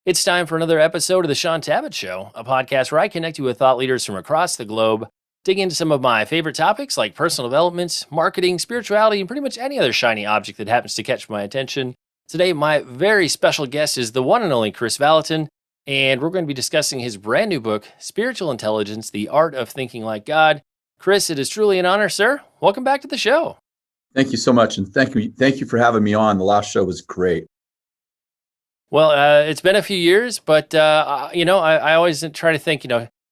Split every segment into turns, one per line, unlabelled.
It's time for another episode of the Shaun Tabatt Show, a podcast where I connect you with thought leaders from across the globe, dig into some of my favorite topics like personal development, marketing, spirituality, and pretty much any other shiny object that happens to catch my attention. Today, my very special guest is the one and only Chris Valentin, and we're going to be discussing his brand new book, Spiritual Intelligence, The Art of Thinking Like God. Chris, it is truly an honor, sir. Welcome back to the show.
Thank you so much, and thank you for having me on. The last show was great.
Well, it's been a few years, but I always try to think,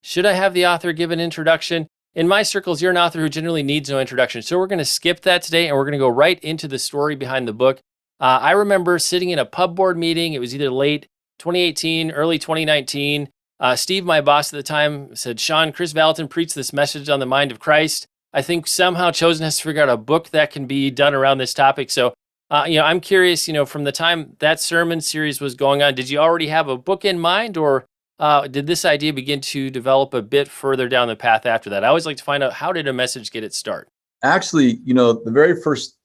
should I have the author give an introduction? In my circles, you're an author who generally needs no introduction, so we're going to skip that today, and we're going to go right into the story behind the book. I remember sitting in a pub board meeting. It was either late 2018, early 2019. Steve, my boss at the time, said, "Shaun, Chris Valentin preached this message on the mind of Christ. I think somehow Chosen has to figure out a book that can be done around this topic." So I'm curious, from the time that sermon series was going on, did you already have a book in mind, or did this idea begin to develop a bit further down the path after that? I always like to find out, how did a message get its start?
Actually, the very first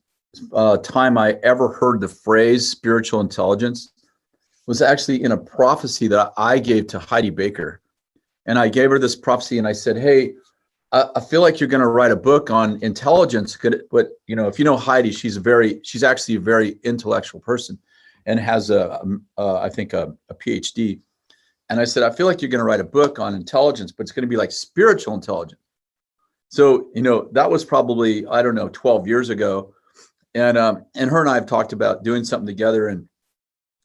time I ever heard the phrase spiritual intelligence was actually in a prophecy that I gave to Heidi Baker. And I gave her this prophecy and I said, "Hey, I feel like you're going to write a book on intelligence." But if you know Heidi, she's actually a very intellectual person, and has I think a PhD. And I said, "I feel like you're going to write a book on intelligence, but it's going to be like spiritual intelligence." So that was probably, I don't know, 12 years ago, and her and I have talked about doing something together.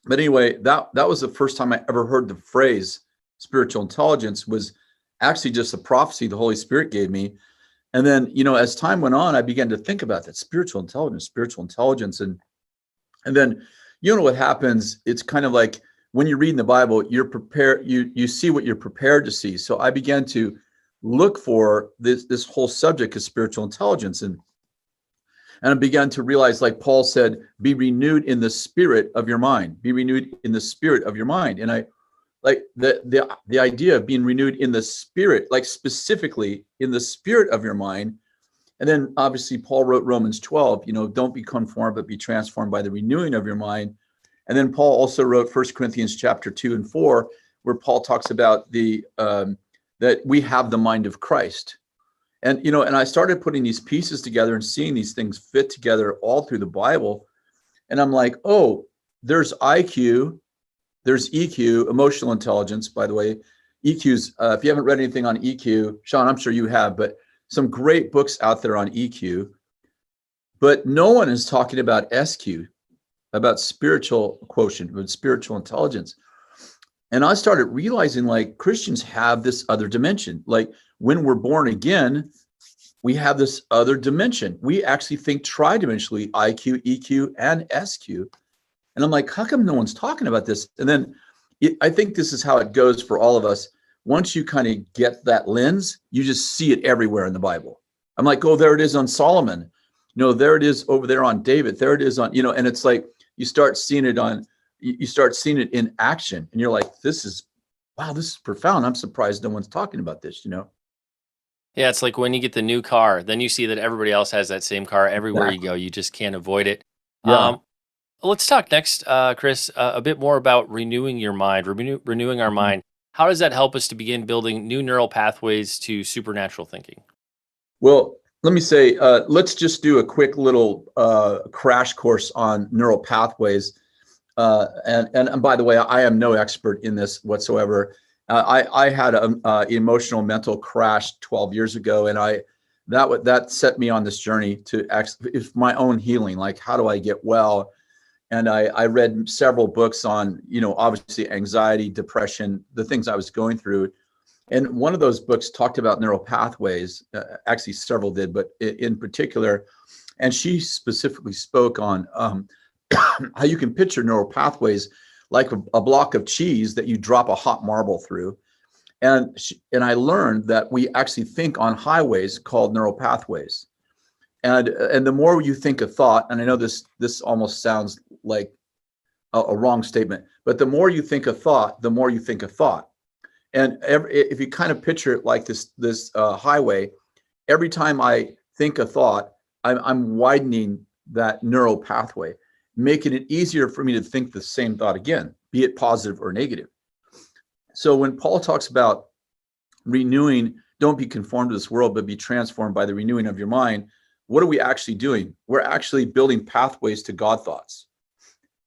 But anyway, that was the first time I ever heard the phrase spiritual intelligence. Was actually just a prophecy the Holy Spirit gave me. And then, as time went on, I began to think about that spiritual intelligence. And then, what happens, it's kind of like when you read in the Bible, you're prepared, you see what you're prepared to see. So I began to look for this whole subject of spiritual intelligence. And I began to realize, like Paul said, be renewed in the spirit of your mind, be renewed in the spirit of your mind. And I, like the idea of being renewed in the spirit, like specifically in the spirit of your mind. And then obviously Paul wrote Romans 12, don't be conformed, but be transformed by the renewing of your mind. And then Paul also wrote 1 Corinthians chapter 2 and 4, where Paul talks about that we have the mind of Christ. And, and I started putting these pieces together and seeing these things fit together all through the Bible. And I'm like, oh, there's IQ, there's EQ, emotional intelligence, by the way. EQ's, if you haven't read anything on EQ, Shaun, I'm sure you have, but some great books out there on EQ. But no one is talking about SQ, about spiritual quotient, about spiritual intelligence. And I started realizing, like, Christians have this other dimension. Like, when we're born again, we have this other dimension. We actually think tridimensionally, IQ, EQ, and SQ. And I'm like, how come no one's talking about this? And then I think this is how it goes for all of us. Once you kind of get that lens, you just see it everywhere in the Bible. I'm like, oh, there it is on Solomon. There it is over there on David. There it is on, and it's like, you start seeing it in action. And you're like, wow, this is profound. I'm surprised no one's talking about this,
Yeah, it's like when you get the new car, then you see that everybody else has that same car everywhere you go. You just can't avoid it.
Yeah.
Let's talk next, Chris, a bit more about renewing your mind, renewing our mind. How does that help us to begin building new neural pathways to supernatural thinking?
Well, let me say, let's just do a quick little crash course on neural pathways. And by the way, I am no expert in this whatsoever. I had an emotional mental crash 12 years ago, and that set me on this journey to my own healing. Like, how do I get well? And I read several books on, obviously anxiety, depression, the things I was going through. And one of those books talked about neural pathways. Actually, several did, but in particular, and she specifically spoke on how you can picture neural pathways like a block of cheese that you drop a hot marble through. And I learned that we actually think on highways called neural pathways. And the more you think a thought, and I know this almost sounds like a wrong statement, but the more you think a thought, the more you think a thought. And if you kind of picture it like this highway, every time I think a thought, I'm widening that neural pathway, making it easier for me to think the same thought again, be it positive or negative. So when Paul talks about renewing, don't be conformed to this world, but be transformed by the renewing of your mind, what are we actually doing? We're actually building pathways to God thoughts.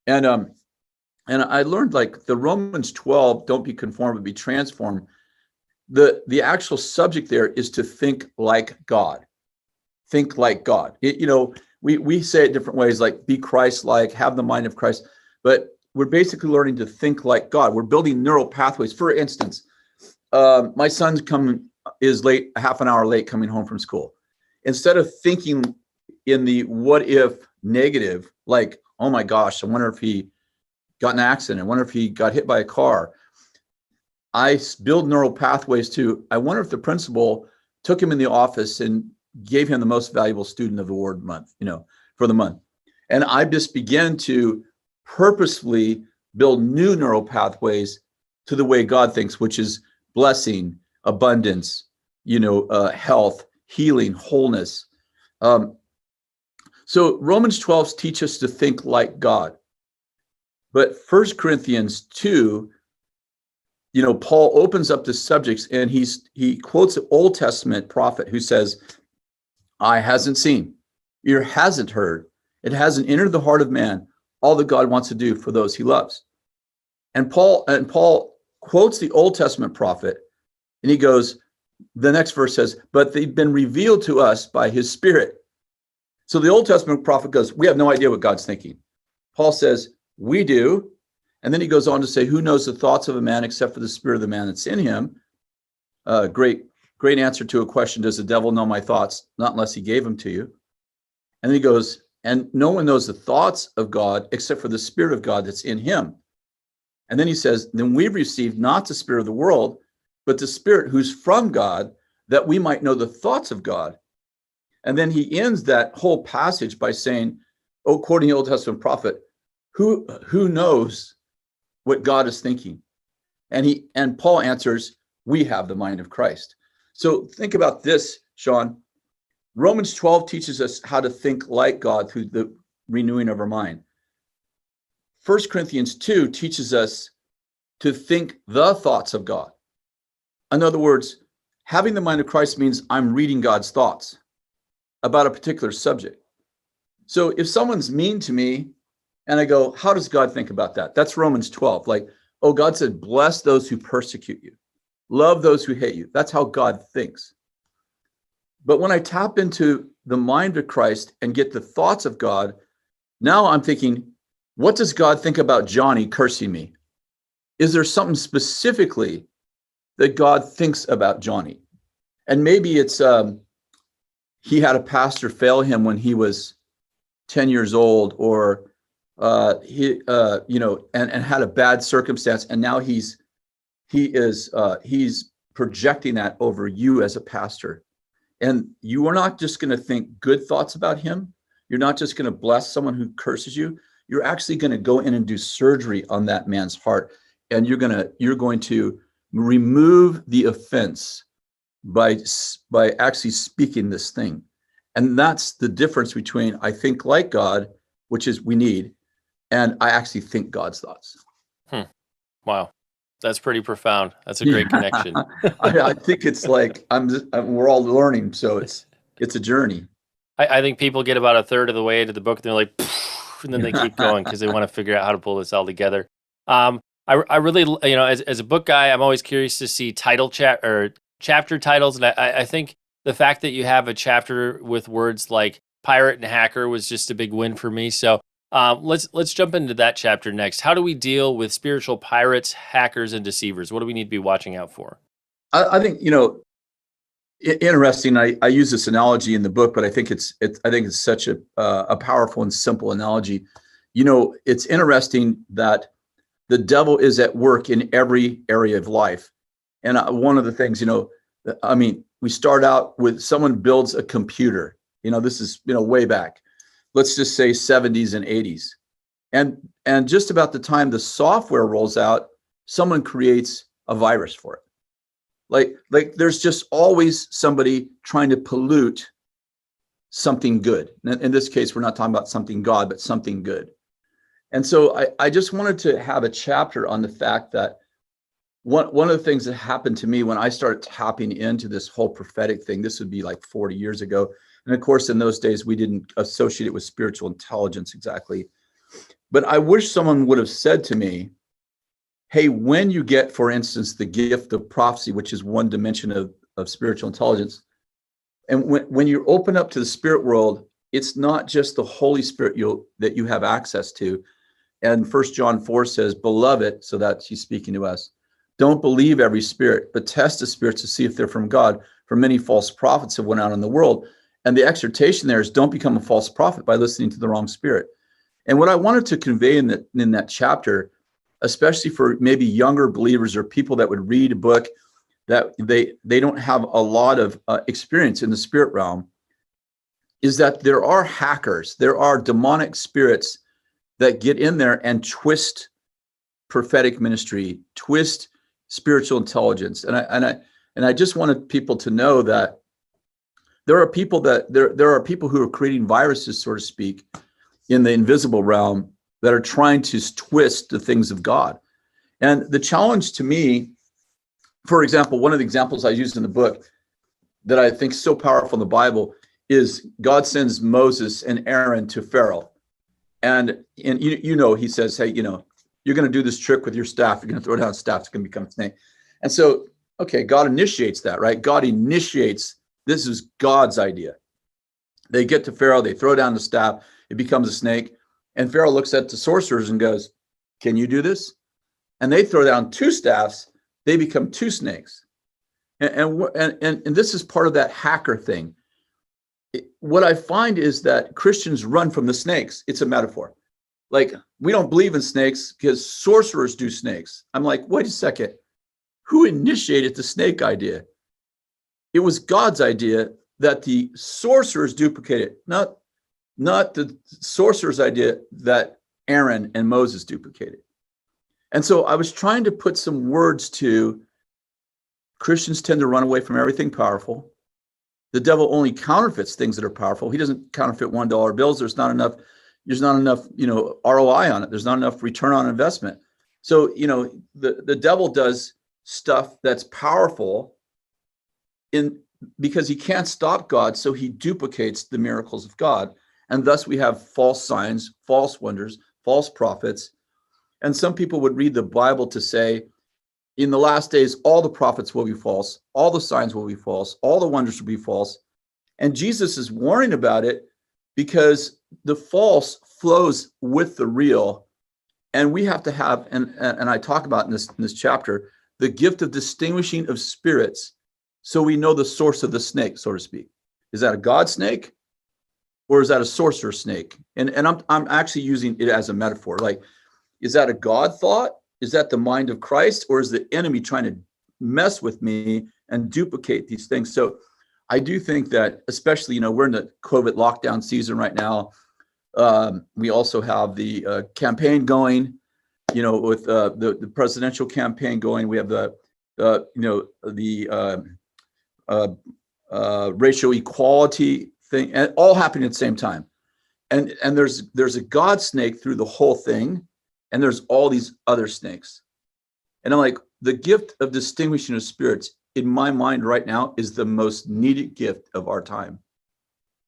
And I learned, like, the Romans 12, don't be conformed, but be transformed. The actual subject there is to think like God. Think like God. We say it different ways, like be Christ-like, have the mind of Christ, but we're basically learning to think like God. We're building neural pathways. For instance, my son is late, a half an hour late coming home from school. Instead of thinking in the what if negative, like, oh my gosh, I wonder if he got in an accident, I wonder if he got hit by a car, I build neural pathways to, I wonder if the principal took him in the office and gave him the most valuable student of the award month, for the month. And I just began to purposefully build new neural pathways to the way God thinks, which is blessing, abundance, health, healing, wholeness. So Romans 12 teach us to think like God. But 1 Corinthians 2, Paul opens up the subjects, and he quotes an Old Testament prophet who says, eye hasn't seen, ear hasn't heard, it hasn't entered the heart of man all that God wants to do for those he loves. And Paul quotes the Old Testament prophet, and he goes, the next verse says, but they've been revealed to us by his Spirit. So the Old Testament prophet goes, we have no idea what God's thinking. Paul says, we do. And then he goes on to say, who knows the thoughts of a man except for the spirit of the man that's in him? Great answer to a question. Does the devil know my thoughts? Not unless he gave them to you. And then he goes, and no one knows the thoughts of God except for the Spirit of God that's in him. And then he says, then we've received not the spirit of the world, but the Spirit who's from God, that we might know the thoughts of God. And then he ends that whole passage by saying, quoting the Old Testament prophet, who knows what God is thinking? And Paul answers, we have the mind of Christ. So think about this, Shaun. Romans 12 teaches us how to think like God through the renewing of our mind. 1 Corinthians 2 teaches us to think the thoughts of God. In other words, having the mind of Christ means I'm reading God's thoughts about a particular subject. So if someone's mean to me and I go, how does God think about that? That's Romans 12. Like, God said, bless those who persecute you. Love those who hate you. That's how God thinks. But when I tap into the mind of Christ and get the thoughts of God, now I'm thinking, what does God think about Johnny cursing me? Is there something specifically that God thinks about Johnny? And maybe it's he had a pastor fail him when he was 10 years old, or he had a bad circumstance, and now he's projecting that over you as a pastor. And you are not just going to think good thoughts about him. You're not just going to bless someone who curses you. You're actually going to go in and do surgery on that man's heart, and you're going to remove the offense by actually speaking this thing. And that's the difference between I think like God, which is we need, and I actually think God's thoughts.
Wow. That's pretty profound. That's a great connection.
I think it's like we're all learning, so it's a journey.
I think people get about a third of the way into the book and they're like, and then they keep going because they want to figure out how to pull this all together. I really, as a book guy, I'm always curious to see chapter titles, and I think the fact that you have a chapter with words like pirate and hacker was just a big win for me. So let's jump into that chapter next. How do we deal with spiritual pirates, hackers, and deceivers? What do we need to be watching out for?
I think interesting. I use this analogy in the book, but I think it's such a powerful and simple analogy. It's interesting that the devil is at work in every area of life. And one of the things, we start out with someone builds a computer. This is way back. Let's just say 70s and 80s. And just about the time the software rolls out, someone creates a virus for it. Like there's just always somebody trying to pollute something good. In this case, we're not talking about something God, but something good. And so I just wanted to have a chapter on the fact that one of the things that happened to me when I started tapping into this whole prophetic thing, this would be like 40 years ago. And of course, in those days, we didn't associate it with spiritual intelligence exactly. But I wish someone would have said to me, hey, when you get, for instance, the gift of prophecy, which is one dimension of spiritual intelligence, and when you open up to the spirit world, it's not just the Holy Spirit that you have access to. And 1 John 4 says, beloved, so that he's speaking to us, don't believe every spirit, but test the spirits to see if they're from God. For many false prophets have went out in the world. And the exhortation there is don't become a false prophet by listening to the wrong spirit. And what I wanted to convey in that chapter, especially for maybe younger believers or people that would read a book that they don't have a lot of experience in the spirit realm, is that there are hackers, there are demonic spirits that get in there and twist prophetic ministry, twist spiritual intelligence. And I just wanted people to know that there are people who are creating viruses, so to speak, in the invisible realm that are trying to twist the things of God. And the challenge to me, for example, one of the examples I used in the book that I think is so powerful in the Bible is God sends Moses and Aaron to Pharaoh. And he says, hey, you're going to do this trick with your staff. You're going to throw down a staff. It's going to become a snake. And so, okay, God initiates that, right? God initiates, this is God's idea. They get to Pharaoh, they throw down the staff, it becomes a snake. And Pharaoh looks at the sorcerers and goes, can you do this? And they throw down two staffs, they become two snakes. And this is part of that hacker thing. What I find is that Christians run from the snakes. It's a metaphor. Like, we don't believe in snakes because sorcerers do snakes. I'm like, wait a second. Who initiated the snake idea? It was God's idea that the sorcerers duplicated, not the sorcerer's idea that Aaron and Moses duplicated. And so I was trying to put some words to Christians tend to run away from everything powerful. The devil only counterfeits things that are powerful. He doesn't counterfeit $1 bills. There's not enough, ROI on it. There's not enough return on investment. So, the devil does stuff that's powerful because he can't stop God. So he duplicates the miracles of God. And thus we have false signs, false wonders, false prophets. And some people would read the Bible to say, in the last days, all the prophets will be false. All the signs will be false. All the wonders will be false. And Jesus is warning about it because the false flows with the real. And we have to have, and I talk about in this chapter, the gift of distinguishing of spirits, so we know the source of the snake, so to speak. Is that a God snake, or is that a sorcerer snake? And I'm actually using it as a metaphor. Like, is that a God thought? Is that the mind of Christ, or is the enemy trying to mess with me and duplicate these things? So I do think that, especially, we're in the COVID lockdown season right now. We also have the campaign going, with the presidential campaign going. We have the racial equality thing, and all happening at the same time. And there's a God snake through the whole thing, and there's all these other snakes. And I'm like, the gift of distinguishing of spirits, in my mind right now, is the most needed gift of our time,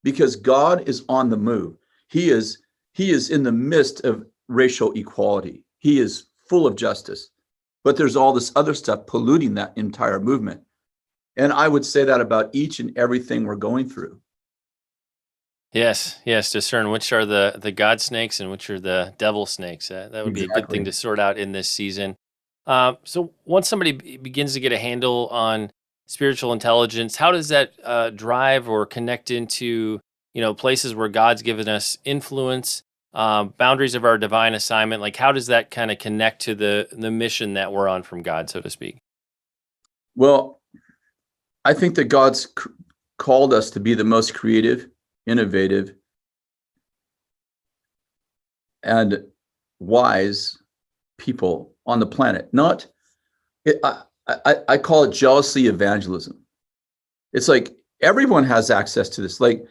because God is on the move. He is in the midst of racial equality. He is full of justice, but there's all this other stuff polluting that entire movement. And I would say that about each and everything we're going through.
Yes, discern which are the God snakes and which are the devil snakes. That would be a good thing to sort out in this season. So once somebody begins to get a handle on spiritual intelligence, how does that drive or connect into places where God's given us influence, boundaries of our divine assignment? Like, how does that kind of connect to the mission that we're on from God, so to speak?
Well, I think that God's called us to be the most creative, innovative, and wise people on the planet. I call it jealousy evangelism. It's like everyone has access to this. Like,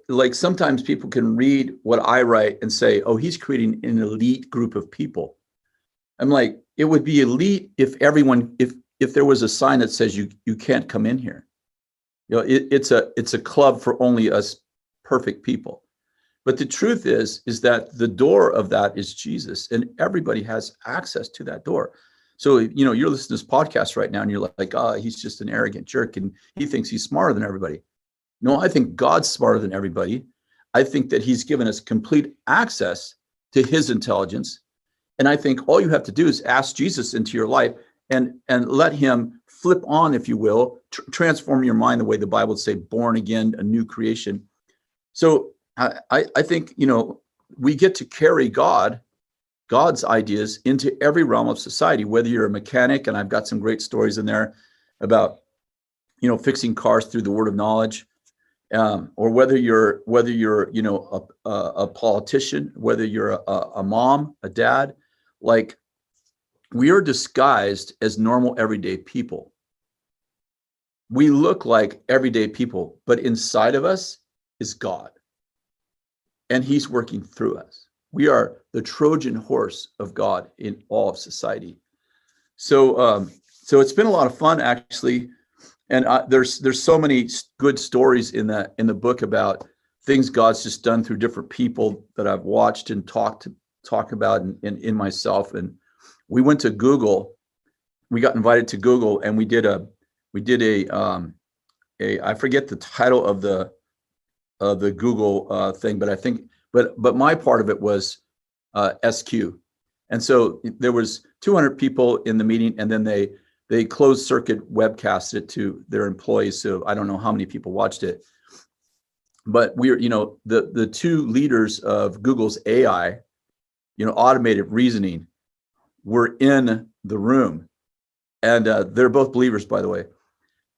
like sometimes people can read what I write and say, oh, he's creating an elite group of people. I'm like, it would be elite if everyone, if there was a sign that says you can't come in here. It's a club for only us perfect people. But the truth is that the door of that is Jesus, and everybody has access to that door. So, you're listening to this podcast right now and you're like, oh, he's just an arrogant jerk and he thinks he's smarter than everybody. No, I think God's smarter than everybody. I think that he's given us complete access to his intelligence. And I think all you have to do is ask Jesus into your life and let him flip on, if you will, transform your mind the way the Bible would say, born again, a new creation. So I think, we get to carry God's ideas into every realm of society, whether you're a mechanic, and I've got some great stories in there about, fixing cars through the word of knowledge, or whether you're, a politician, whether you're a mom, a dad, like we are disguised as normal, everyday people. We look like everyday people, but inside of us is God, and he's working through us. We are the Trojan horse of God in all of society. So it's been a lot of fun, actually. And there's so many good stories in the book about things God's just done through different people that I've watched and talk about in myself. And we went to Google. We got invited to Google, and we did a I forget the title of the Google thing, but I think but my part of it was SQ. And so there was 200 people in the meeting, and then they closed circuit webcast it to their employees. So I don't know how many people watched it, but we're, the two leaders of Google's AI, automated reasoning, were in the room, and they're both believers, by the way.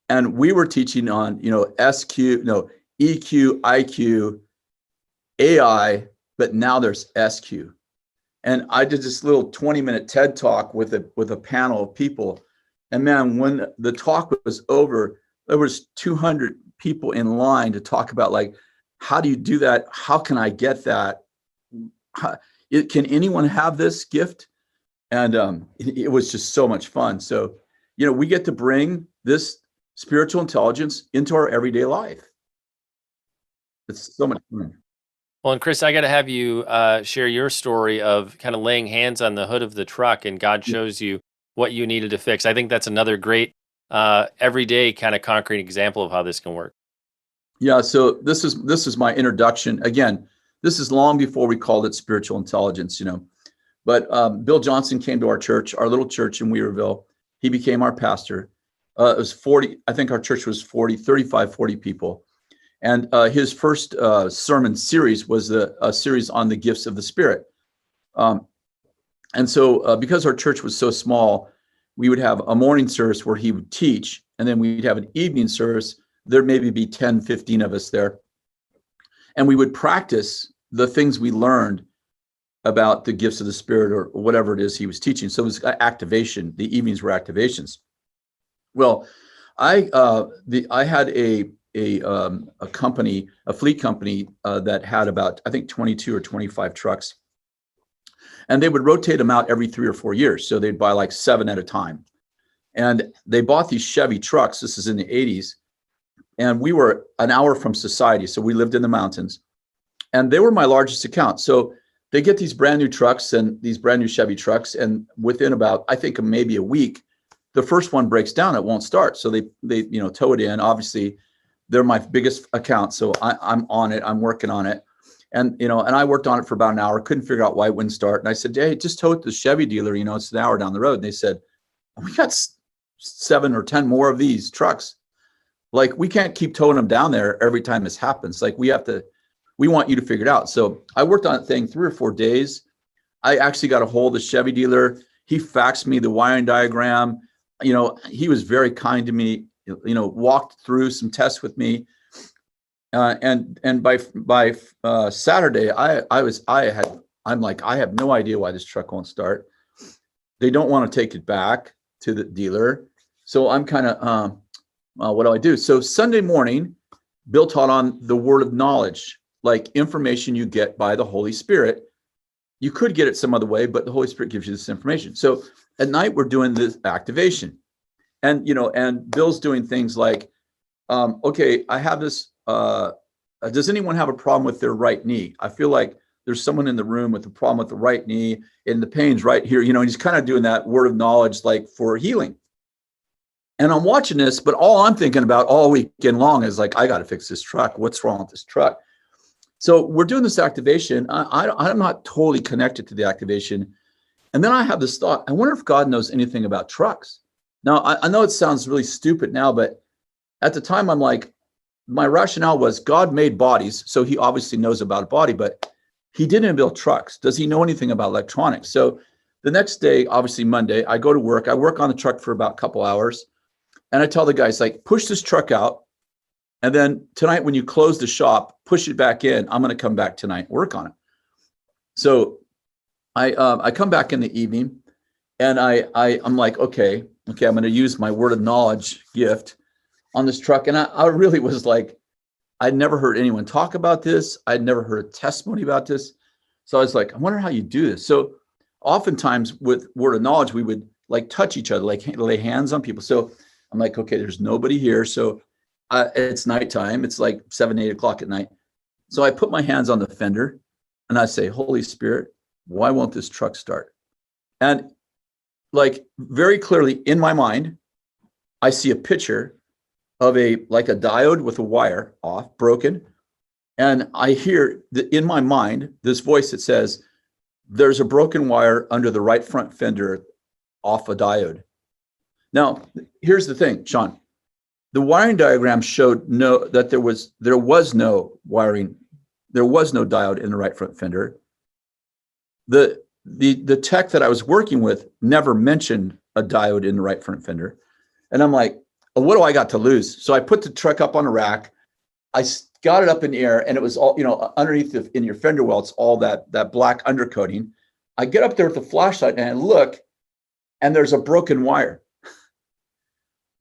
And we were teaching on, EQ, IQ, AI, but now there's SQ. And I did this little 20-minute TED talk with a panel of people. And man, when the talk was over, there was 200 people in line to talk about, like, how do you do that? How can I get that? Can anyone have this gift? And it was just so much fun. So, we get to bring this spiritual intelligence into our everyday life. It's so much fun.
Well, and Chris, I got to have you share your story of kind of laying hands on the hood of the truck and God shows you what you needed to fix. I think that's another great everyday kind of concrete example of how this can work.
Yeah. So this is my introduction. Again, this is long before we called it spiritual intelligence, But Bill Johnson came to our church, our little church in Weaverville. He became our pastor. It was 40. I think our church was 35, 40 people. And his first sermon series was a series on the gifts of the Spirit. And so because our church was so small, we would have a morning service where he would teach, and then we'd have an evening service. There maybe be 10, 15 of us there. And we would practice the things we learned about the gifts of the Spirit or whatever it is he was teaching. So it was activation. The evenings were activations. Well, I had a company, a fleet company that had about, I think, 22 or 25 trucks. And they would rotate them out every 3 or 4 years. So they'd buy like 7 at a time. And they bought these Chevy trucks. This is in the 80s. And we were an hour from society. So we lived in the mountains. And they were my largest account. So they get these brand new trucks and these brand new Chevy trucks. And within about, I think, maybe a week, the first one breaks down. It won't start. So they tow it in. Obviously, they're my biggest account. So I'm on it. I'm working on it. And, and I worked on it for about an hour, couldn't figure out why it wouldn't start. And I said, hey, just tow it to the Chevy dealer. It's an hour down the road. And they said, we got 7 or 10 more of these trucks. Like, we can't keep towing them down there every time this happens. Like, we want you to figure it out. So I worked on that thing 3 or 4 days. I actually got a hold of the Chevy dealer. He faxed me the wiring diagram. He was very kind to me, walked through some tests with me. And by Saturday, I'm like, I have no idea why this truck won't start. They don't want to take it back to the dealer. So I'm kind of, what do I do? So Sunday morning, Bill taught on the word of knowledge, like information you get by the Holy Spirit. You could get it some other way, but the Holy Spirit gives you this information. So At night, we're doing this activation. And, and Bill's doing things like, okay, I have this, does anyone have a problem with their right knee? I feel like there's someone in the room with a problem with the right knee and the pain's right here. And he's kind of doing that word of knowledge, like for healing. And I'm watching this, but all I'm thinking about all weekend long is like, I got to fix this truck. What's wrong with this truck? So we're doing this activation. I'm not totally connected to the activation. And then I have this thought, I wonder if God knows anything about trucks. Now, I know it sounds really stupid now, but at the time, I'm like, my rationale was God made bodies, so he obviously knows about a body, but he didn't build trucks. Does he know anything about electronics? So the next day, obviously Monday, I go to work. I work on the truck for about a couple hours. And I tell the guys, like, push this truck out. And then tonight, when you close the shop, push it back in. I'm going to come back tonight, work on it. So I come back in the evening, and I'm like, okay, I'm going to use my word of knowledge gift on this truck. And I really was like, I'd never heard anyone talk about this. I'd never heard a testimony about this. So I was like, I wonder how you do this. So oftentimes with word of knowledge, we would like touch each other, like lay hands on people. So I'm like, okay, there's nobody here. So it's nighttime. It's like 7, 8 o'clock at night. So I put my hands on the fender and I say, Holy Spirit, why won't this truck start? And like very clearly in my mind, I see a picture of a diode with a wire off, broken. And I hear in my mind, this voice that says, there's a broken wire under the right front fender off a diode. Now, here's the thing, Shaun. The wiring diagram showed that there was no wiring, there was no diode in the right front fender. The tech that I was working with never mentioned a diode in the right front fender. And I'm like, oh, what do I got to lose? So I put the truck up on a rack. I got it up in the air, and it was all, underneath in your fender well, it's all that black undercoating. I get up there with the flashlight and I look, and there's a broken wire.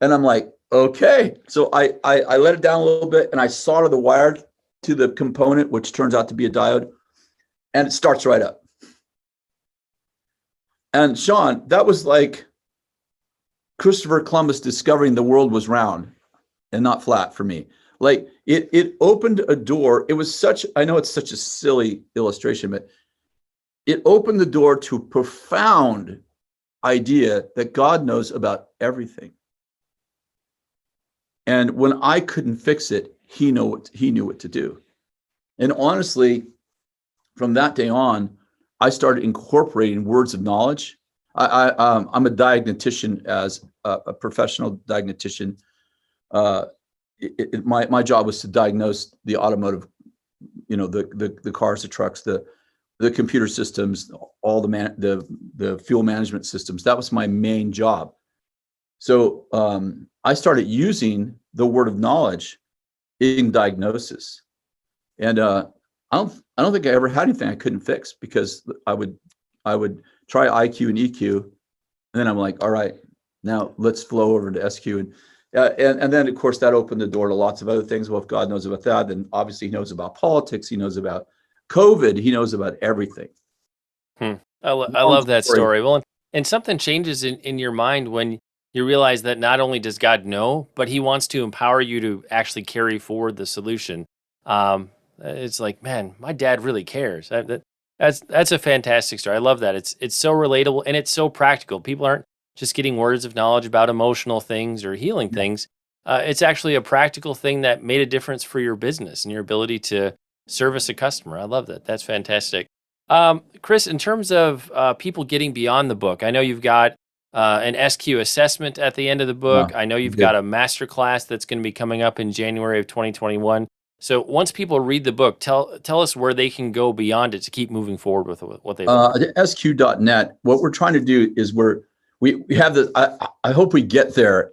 And I'm like, okay. So I let it down a little bit, and I solder the wire to the component, which turns out to be a diode, and it starts right up. And Shaun, that was like Christopher Columbus discovering the world was round and not flat for me. Like it opened a door. It was I know it's such a silly illustration, but it opened the door to a profound idea that God knows about everything. And when I couldn't fix it, he knew what to do. And honestly, from that day on, I started incorporating words of knowledge. I'm a diagnostician, as a professional diagnostician. My job was to diagnose the automotive, the cars, the trucks, the computer systems, all the fuel management systems. That was my main job. So I started using the word of knowledge in diagnosis, and I don't think I ever had anything I couldn't fix, because I would try IQ and EQ, and then I'm like, all right, now let's flow over to SQ, and then of course that opened the door to lots of other things. Well, if God knows about that, then obviously he knows about politics, he knows about COVID, he knows about everything.
I love that story. Well, and something changes in your mind when you realize that not only does God know, but he wants to empower you to actually carry forward the solution. It's like, man, my dad really cares. That's a fantastic story. I love that. It's so relatable, and it's so practical. People aren't just getting words of knowledge about emotional things or healing things. It's actually a practical thing that made a difference for your business and your ability to service a customer. I love that. That's fantastic. Chris, in terms of people getting beyond the book, I know you've got an SQ assessment at the end of the book. I know you've got a masterclass that's going to be coming up in January of 2021. So once people read the book, tell us where they can go beyond it to keep moving forrid with what they've learned.
SQ.net. What we're trying to do is we have the. I hope we get there.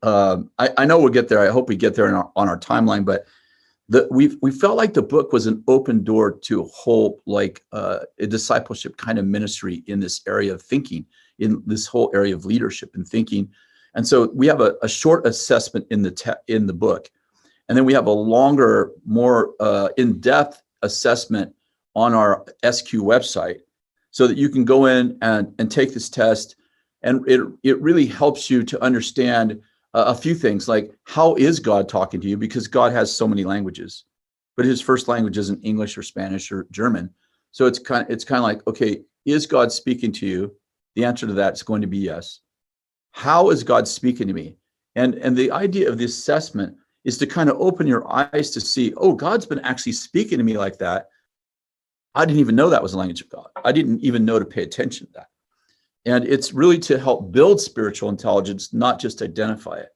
I know we'll get there. I hope we get there on our timeline. But we felt like the book was an open door to a whole a discipleship kind of ministry in this area of thinking, in this whole area of leadership and thinking. And so we have a short assessment in the book. And then we have a longer, more in-depth assessment on our SQ website. so that you can go in and take this test. And it really helps you to understand a few things, like how is God talking to you? Because God has so many languages, but his first language isn't English or Spanish or German. So it's kind of like, okay, is God speaking to you? The answer to that is going to be yes. How is God speaking to me? And the idea of the assessment is to kind of open your eyes to see, oh, God's been actually speaking to me like that. I didn't even know that was the language of God. I didn't even know to pay attention to that. And it's really to help build spiritual intelligence, not just identify it.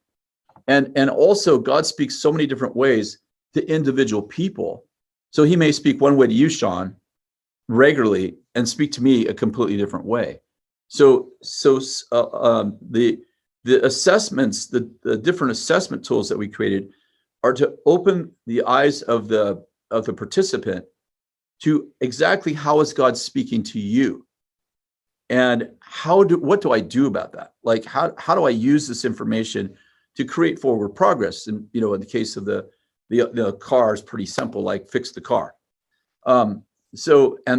And also, God speaks so many different ways to individual people. So he may speak one way to you, Shaun, regularly, and speak to me a completely different way. So the assessments, the different assessment tools that we created are to open the eyes of the participant to exactly how is God speaking to you. And what do I do about that? Like, how do I use this information to create forward progress? And, in the case of the car is pretty simple, like fix the car. And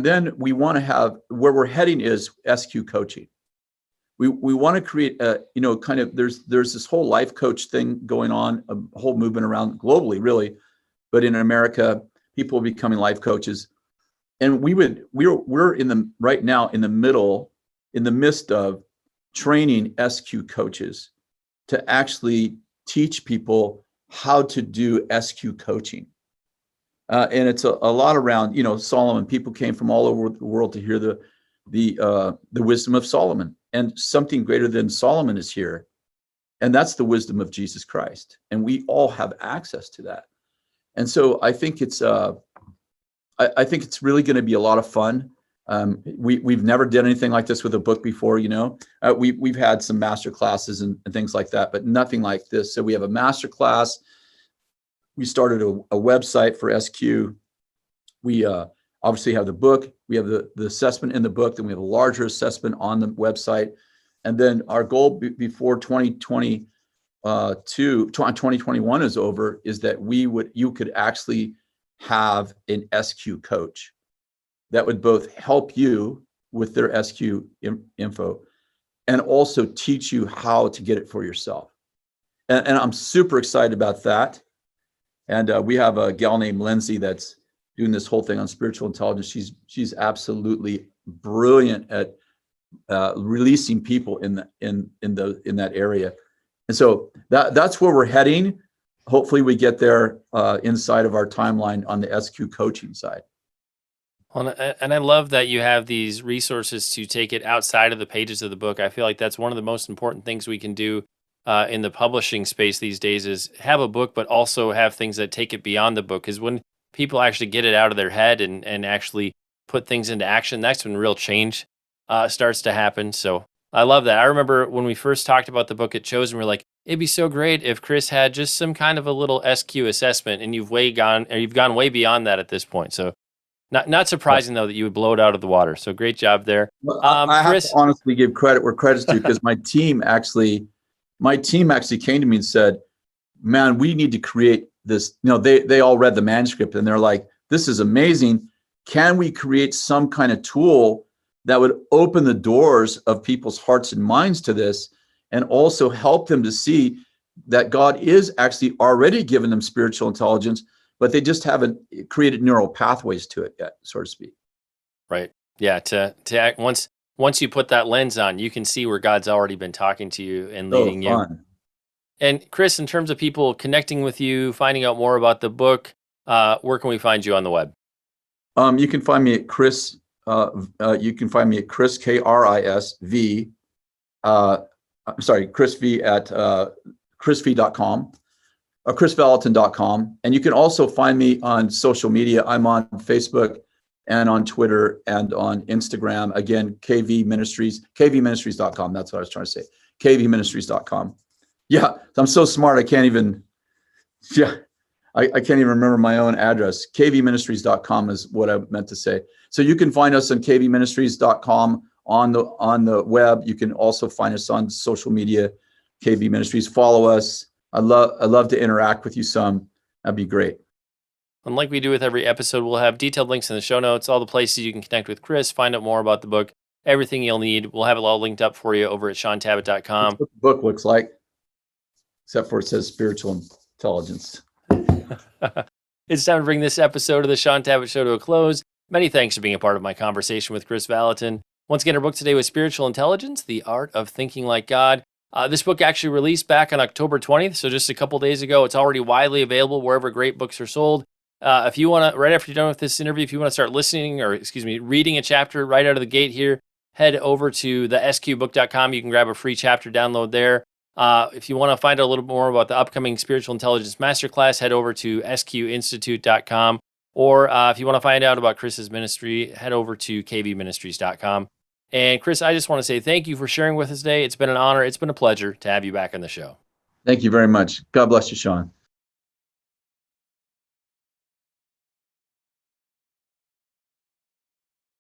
then we want to have, where we're heading is SQ coaching. We want to create there's this whole life coach thing going on, a whole movement around globally, really. But in America, people are becoming life coaches. And we're right now in the midst of training SQ coaches to actually teach people how to do SQ coaching. And it's a lot around, Solomon. People came from all over the world to hear the wisdom of Solomon, and something greater than Solomon is here. And that's the wisdom of Jesus Christ. And we all have access to that. And so I think it's really going to be a lot of fun. We've never done anything like this with a book before, we've had some master classes and things like that, but nothing like this. So we have a master class. We started a website for SQ. We obviously have the book. We have the assessment in the book. Then we have a larger assessment on the website. And then our goal before 2021 is over is that you could actually have an SQ coach that would both help you with their SQ info and also teach you how to get it for yourself. And I'm super excited about that. And we have a gal named Lindsay that's doing this whole thing on spiritual intelligence. She's absolutely brilliant at releasing people in that area. And so that's where we're heading. Hopefully we get there inside of our timeline on the SQ coaching side.
Well, and I love that you have these resources to take it outside of the pages of the book. I feel like that's one of the most important things we can do in the publishing space these days is have a book, but also have things that take it beyond the book. Because when people actually get it out of their head and actually put things into action, that's when real change starts to happen. So I love that. I remember when we first talked about the book at Chosen, we were like, it'd be so great if Chris had just some kind of a little SQ assessment, and you've gone way beyond that at this point. So not surprising though that you would blow it out of the water. So great job there.
Well, I
Chris,
have to honestly give credit where credit's due, because my team actually came to me and said, man, we need to create this. They all read the manuscript and they're like, this is amazing. Can we create some kind of tool that would open the doors of people's hearts and minds to this, and also help them to see that God is actually already giving them spiritual intelligence, but they just haven't created neural pathways to it yet, so to speak.
Right. Yeah. To act, once you put that lens on, you can see where God's already been talking to you and leading you. And Chris, in terms of people connecting with you, finding out more about the book, where can we find you on the web?
You can find me at Chris. You can find me at Chris KRISV. Chris V at chrisv.com. chrisvallotton.com. And you can also find me on social media. I'm on Facebook and on Twitter and on Instagram. Again, KV Ministries, kvministries.com. That's what I was trying to say. kvministries.com. Yeah, I'm so smart. I can't even remember my own address. kvministries.com is what I meant to say. So you can find us on kvministries.com on the web. You can also find us on social media, KV Ministries. Follow us. I love to interact with you some. That'd be great.
And like we do with every episode, we'll have detailed links in the show notes, all the places you can connect with Chris, find out more about the book, everything you'll need. We'll have it all linked up for you over at shauntabatt.com.
That's what the book looks like, except for it says spiritual intelligence.
It's time to bring this episode of the Shaun Tabatt Show to a close. Many thanks for being a part of my conversation with Chris Valentin. Once again, our book today was Spiritual Intelligence, The Art of Thinking Like God. This book actually released back on October 20th, so just a couple days ago. It's already widely available wherever great books are sold. If you want to, right after you're done with this interview, if you want to start reading a chapter right out of the gate here, head over to the sqbook.com. You can grab a free chapter download there. If you want to find out a little more about the upcoming Spiritual Intelligence Masterclass, head over to sqinstitute.com. Or if you want to find out about Chris's ministry, head over to kvministries.com. And Chris, I just want to say thank you for sharing with us today. It's been an honor. It's been a pleasure to have you back on the show.
Thank you very much. God bless you, Shaun.